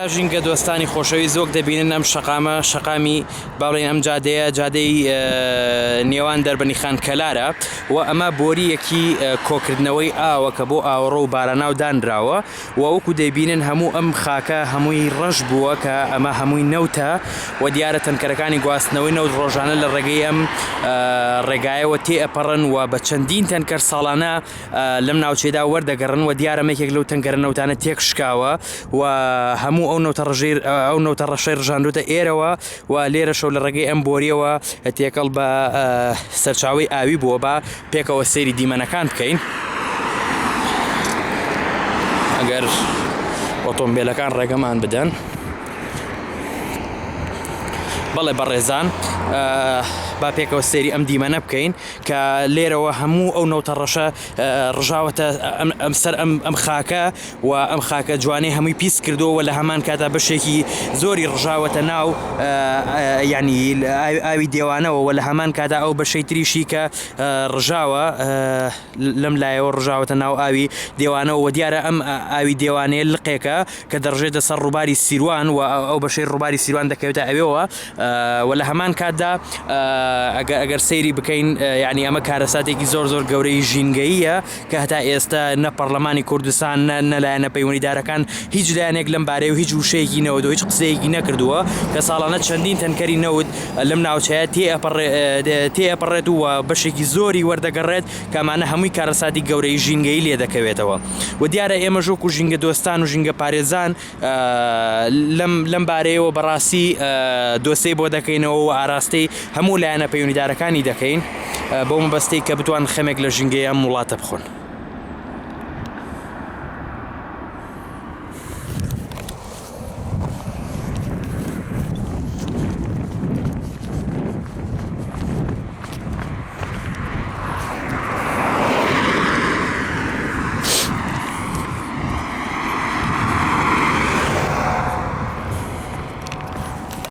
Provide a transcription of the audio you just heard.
ژینگە دۆستانی خۆشەوی زۆک دەبینن ئەم شەقامی باڵێن ئەم جادەی نێوان دەربەنی خانکەلارە و ئەمە بۆریەکی کۆکردنەوەی ئاوە کە بۆ ئاوەڕۆ و باراناو دانراوە و وەکو دەبینن هەموو ئەم خاکە هەمووی ڕەش بووە کە ئەمە هەمووی نەوتە و دیارە تەنکەرەکانی گواستنەوەی نەوت ڕۆژانە لە ڕێگەی ئەم ڕێگایەوە تێئەپەڕن و بە چەندین تەنکەر ساڵانە لەم ناوچێدا وەردەگەڕن و دیارە مێکێک لەو تەنکەرە نەوتانە تێکشکاوە و هەموو ئەو نەوتە ڕەشەی ڕژاندوتە ئێرەوە و لێرە شەو لە ڕێگەی ئەم بۆریەوە تێکەڵ بە سەرچاوی ئاوی بووە بە پێکەوە سەیری دیمەنەکان بکەین ئەگەر ئۆتۆمبیلەکان ڕێگەمان بدەن. بەڵێ بەڕێزان با پێکەوە سێری ئەم دیمەنە بکەین کە لێرەوە هەموو ئەو نەوتە ڕەشە ڕژاوەتە ئەمسەر ئەم خاکە و ئەم خاکە جوانەی هەمووی پیس کردەوە لە هەمان کاتا بەشێکی زۆری ڕژاوەتە ناو ینی ئاوی دێوانەوە و لە هەمان کاتا ئەو بەشەی تریشی کە ڕژاوە لەم لایەوە ڕژاوەتە ناو ئاوی دێوانەوە و دیارە ئەم ئاوی دێوانەیە لقێکە کە دەڕژێتە سەر ڕووباری سیروان و ئەو بەشەی ڕووباری سیروان دەکەوێتە ئەوێەوە و لە هەمان کاتدا ئەگەر سەیری بکەین ینی ئەمە کارەساتێکی زۆر گەورەی ژینگەییە کە هەتا ئێستا نە پەرلەمانی کوردستان نەلایەنە پەیوەندیدارەکان هیچ لایەنێک لەم بارەیە و هیچ وشەیەکی نەوت و هیچ قسەیەکی نەکردووە کە ساڵانە چەندین تەنکەری نەوت لەم ناوچەیە تێئەپەڕێت و بەشێکی زۆری وەردەگەڕێت کەمانە هەمووی کارەساتی گەورەی ژینگەیی لێ دەکەوێتەوە و دیارە ئێمە ژۆکو ژینگە دۆستان و ژینگە پارێزان لەم بارەیەوە بەڕاستی دۆسەی بۆ دەکەینەوە و ئاراستەی هەموو لایەنە پەیوەندیدارەکانی دەکەین بۆ مەبەستەی کە بتوان خەمێک لە ژینگەی ئەم وڵاتە بخۆن.